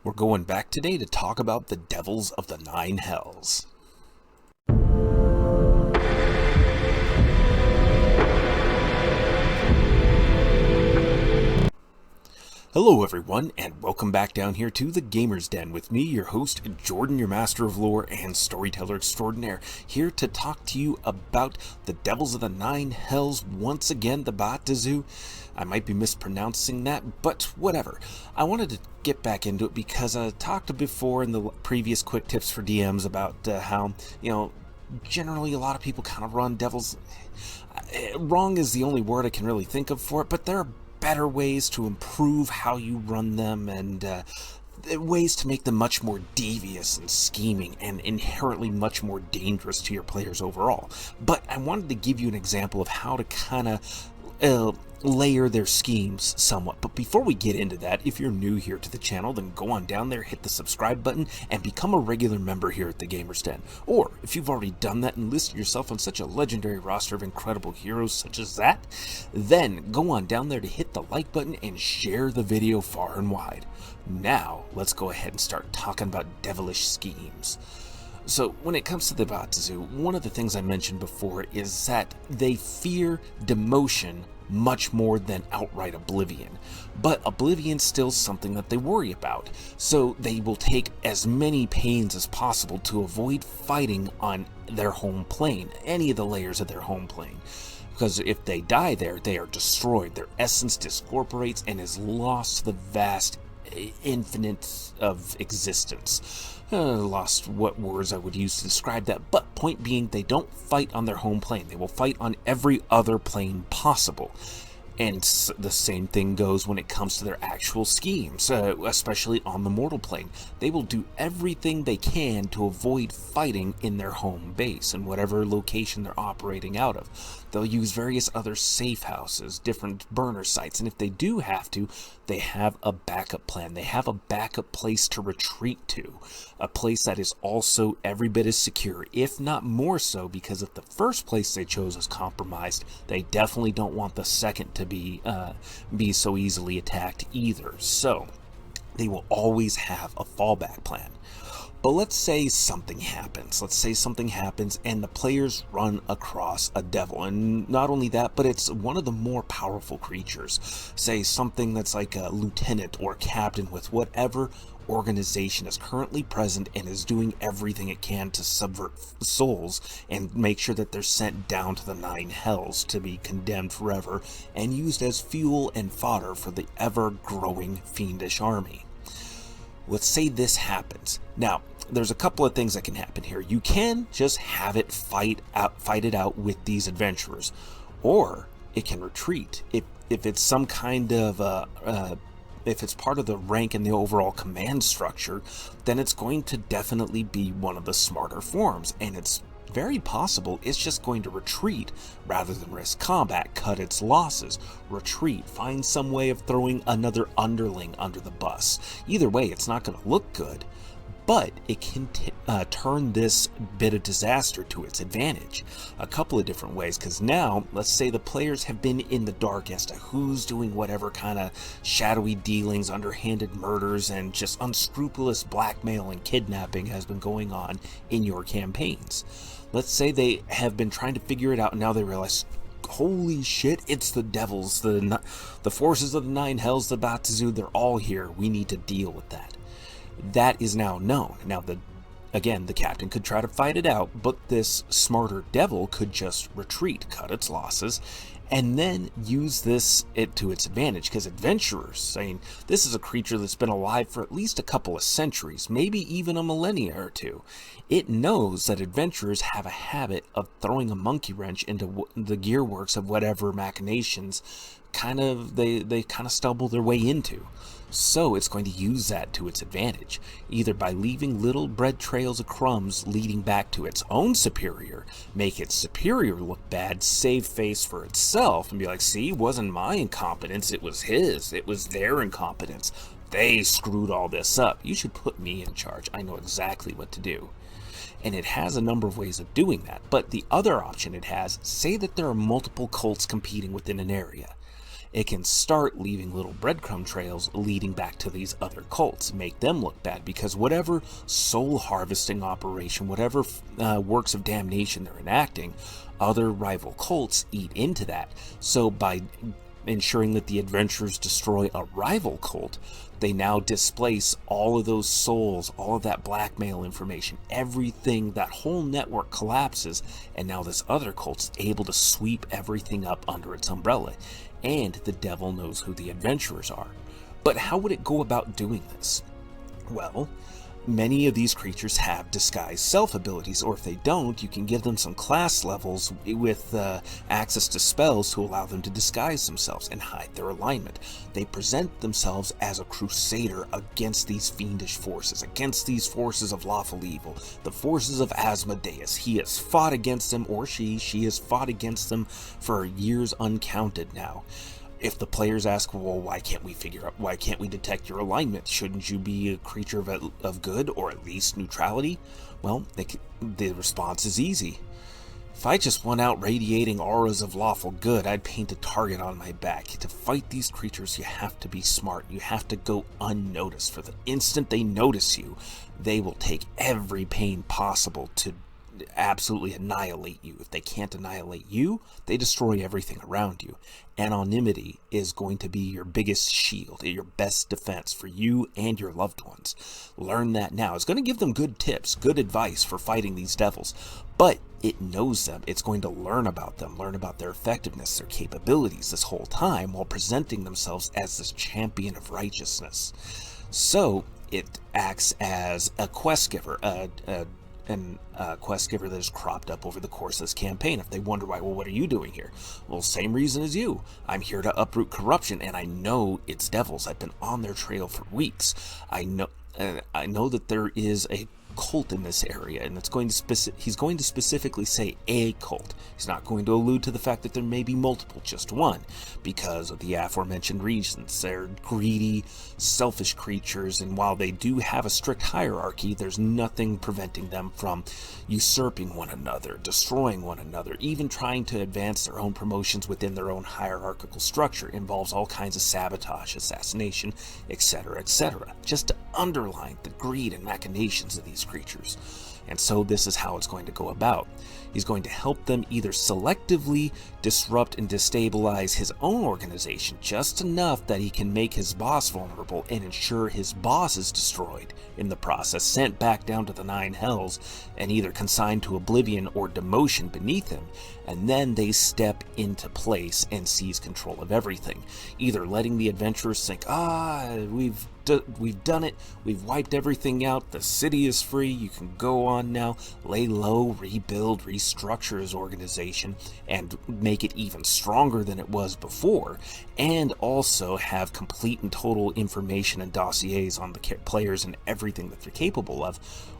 We're going back today to talk about the Devils of the Nine Hells. Hello everyone, and welcome back down here to the Gamer's Den with me, your host, Jordan, your master of lore and storyteller extraordinaire, here to talk to you about the Devils of the Nine Hells, once again, the Baatezu. I might be mispronouncing that, but whatever. I wanted to get back into it because I talked before in the previous quick tips for DMs about how, generally a lot of people kind of run Devils. Wrong is the only word I can really think of for it, but there are better ways to improve how you run them and ways to make them much more devious and scheming and inherently much more dangerous to your players overall. But I wanted to give you an example of how to kind of layer their schemes somewhat. But before we get into that, if you're new here to the channel, then go on down there, hit the subscribe button, and become a regular member here at the Gamer's Den. Or, if you've already done that and listed yourself on such a legendary roster of incredible heroes such as that, then go on down there to hit the like button and share the video far and wide. Now, let's go ahead and start talking about devilish schemes. So, when it comes to the Baatezu, one of the things I mentioned before is that they fear demotion much more than outright oblivion. But oblivion's still something that they worry about, so they will take as many pains as possible to avoid fighting on their home plane, any of the layers of their home plane. Because if they die there, they are destroyed, their essence discorporates and is lost to the vast infinite of existence. Lost what words I would use to describe that, but point being, they don't fight on their home plane. They will fight on every other plane possible. And the same thing goes when it comes to their actual schemes, especially on the mortal plane. They will do everything they can to avoid fighting in their home base, in whatever location they're operating out of. They'll use various other safe houses, different burner sites, and if they do have to, they have a backup plan. They have a backup place to retreat to, a place that is also every bit as secure, if not more so, because if the first place they chose is compromised, they definitely don't want the second to be so easily attacked either. So they will always have a fallback plan. But let's say something happens. Let's say something happens and the players run across a devil. And not only that, but it's one of the more powerful creatures. Say something that's like a lieutenant or captain with whatever organization is currently present and is doing everything it can to subvert souls and make sure that they're sent down to the Nine Hells to be condemned forever and used as fuel and fodder for the ever-growing fiendish army. Let's say this happens. Now, there's a couple of things that can happen here. You can just have it fight it out with these adventurers, or it can retreat. If it's some kind of if it's part of the rank and the overall command structure, then it's going to definitely be one of the smarter forms, and it's very possible it's just going to retreat rather than risk combat, cut its losses, retreat, find some way of throwing another underling under the bus. Either way, it's not going to look good, but it can turn this bit of disaster to its advantage. A couple of different ways, because now, let's say the players have been in the dark as to who's doing whatever kind of shadowy dealings, underhanded murders, and just unscrupulous blackmail and kidnapping has been going on in your campaigns. Let's say they have been trying to figure it out, and now they realize, holy shit, it's the devils, the forces of the Nine Hells, the Baatezu, they're all here. We need to deal with that. That is now known. Now, again, the captain could try to fight it out, but this smarter devil could just retreat, cut its losses, and then use it to its advantage, because adventurers, saying this is a creature that's been alive for at least a couple of centuries, maybe even a millennia or two. It knows that adventurers have a habit of throwing a monkey wrench into the gearworks of whatever machinations they kind of stumble their way into. So it's going to use that to its advantage, either by leaving little bread trails of crumbs leading back to its own superior, make its superior look bad, save face for itself, and be like, see, it wasn't my incompetence, it was his, it was their incompetence. They screwed all this up. You should put me in charge. I know exactly what to do. And it has a number of ways of doing that. But the other option it has, say that there are multiple cults competing within an area. it can start leaving little breadcrumb trails leading back to these other cults, make them look bad, because whatever soul harvesting operation, whatever works of damnation they're enacting, other rival cults eat into that. So by ensuring that the adventurers destroy a rival cult, they now displace all of those souls, all of that blackmail information, everything, that whole network collapses, and now this other cult's able to sweep everything up under its umbrella, and the devil knows who the adventurers are. But how would it go about doing this? Well, many of these creatures have disguise self abilities, or if they don't, you can give them some class levels with access to spells to allow them to disguise themselves and hide their alignment. They present themselves as a crusader against these fiendish forces, against these forces of lawful evil, the forces of Asmodeus. He has fought against them, or she has fought against them for years uncounted now. If the players ask, well, why can't we detect your alignment? Shouldn't you be a creature of good, or at least neutrality? Well, the response is easy. If I just went out radiating auras of lawful good, I'd paint a target on my back. To fight these creatures, you have to be smart. You have to go unnoticed. For the instant they notice you, they will take every pain possible to absolutely annihilate you. If they can't annihilate you, they destroy everything around you. Anonymity is going to be your biggest shield, your best defense for you and your loved ones. Learn that now. It's going to give them good tips, good advice for fighting these devils, but it knows them. It's going to learn about them, learn about their effectiveness, their capabilities this whole time, while presenting themselves as this champion of righteousness. So it acts as a quest giver, a quest giver that has cropped up over the course of this campaign. If they wonder why, well, what are you doing here? Well, same reason as you. I'm here to uproot corruption, and I know it's devils. I've been on their trail for weeks. I know that there is a cult in this area, and he's going to specifically say a cult. He's not going to allude to the fact that there may be multiple, just one, because of the aforementioned reasons. They're greedy, selfish creatures, and while they do have a strict hierarchy, there's nothing preventing them from usurping one another, destroying one another, even trying to advance their own promotions within their own hierarchical structure. It involves all kinds of sabotage, assassination, etc., etc., just to underline the greed and machinations of these creatures. And so this is how it's going to go about. He's going to help them either selectively disrupt and destabilize his own organization just enough that he can make his boss vulnerable and ensure his boss is destroyed in the process, sent back down to the nine hells, and either consigned to oblivion or demotion beneath him, and then they step into place and seize control of everything, either letting the adventurers think, we've done it, we've wiped everything out, the city is free, you can go on now, lay low, rebuild, restructure his organization, and make it even stronger than it was before, and also have complete and total information and dossiers on the players and everything that they're capable of.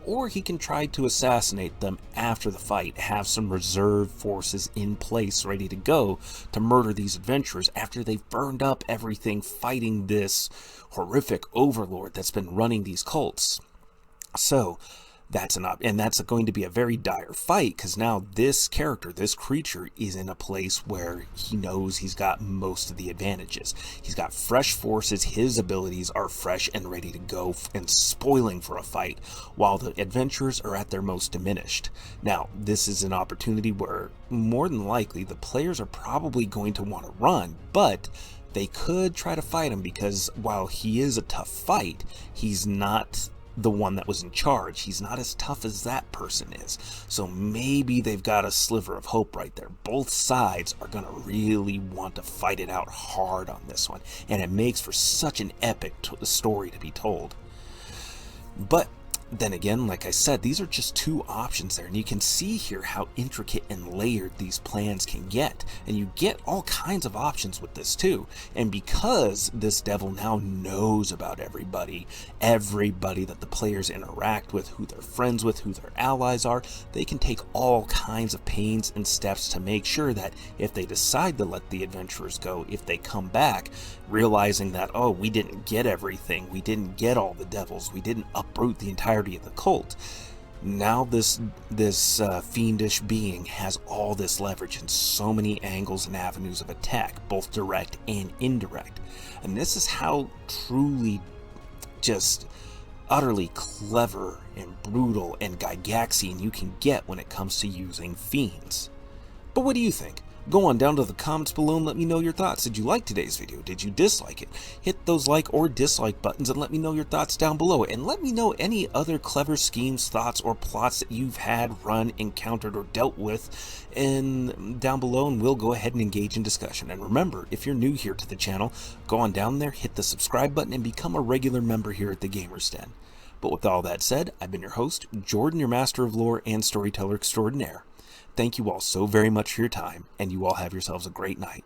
Or he can try to assassinate them after the fight, have some reserve forces in place ready to go to murder these adventurers after they've burned up everything fighting this horrific overlord that's been running these cults. So that's going to be a very dire fight, because now this character, this creature, is in a place where he knows he's got most of the advantages. He's got fresh forces, his abilities are fresh and ready to go and spoiling for a fight, while the adventurers are at their most diminished. Now, this is an opportunity where more than likely the players are probably going to want to run, but they could try to fight him, because while he is a tough fight, he's not the one that was in charge. He's not as tough as that person is. So maybe they've got a sliver of hope right there. Both sides are going to really want to fight it out hard on this one, and it makes for such an epic story to be told. But then again, like I said, these are just two options there, and you can see here how intricate and layered these plans can get, and you get all kinds of options with this too. And because this devil now knows about everybody that the players interact with, who they're friends with, who their allies are, they can take all kinds of pains and steps to make sure that if they decide to let the adventurers go, if they come back realizing that, oh, we didn't get everything, we didn't get all the devils, we didn't uproot the entirety of the cult, Now this fiendish being has all this leverage and so many angles and avenues of attack, both direct and indirect. And this is how truly just utterly clever and brutal and Gygaxian you can get when it comes to using fiends. But what do you think? Go on down to the comments below and let me know your thoughts. Did you like today's video? Did you dislike it? Hit those like or dislike buttons and let me know your thoughts down below. And let me know any other clever schemes, thoughts, or plots that you've had, run, encountered, or dealt with down below, and we'll go ahead and engage in discussion. And remember, if you're new here to the channel, go on down there, hit the subscribe button, and become a regular member here at the Gamers Den. But with all that said, I've been your host, Jordan, your Master of Lore and Storyteller Extraordinaire. Thank you all so very much for your time, and you all have yourselves a great night.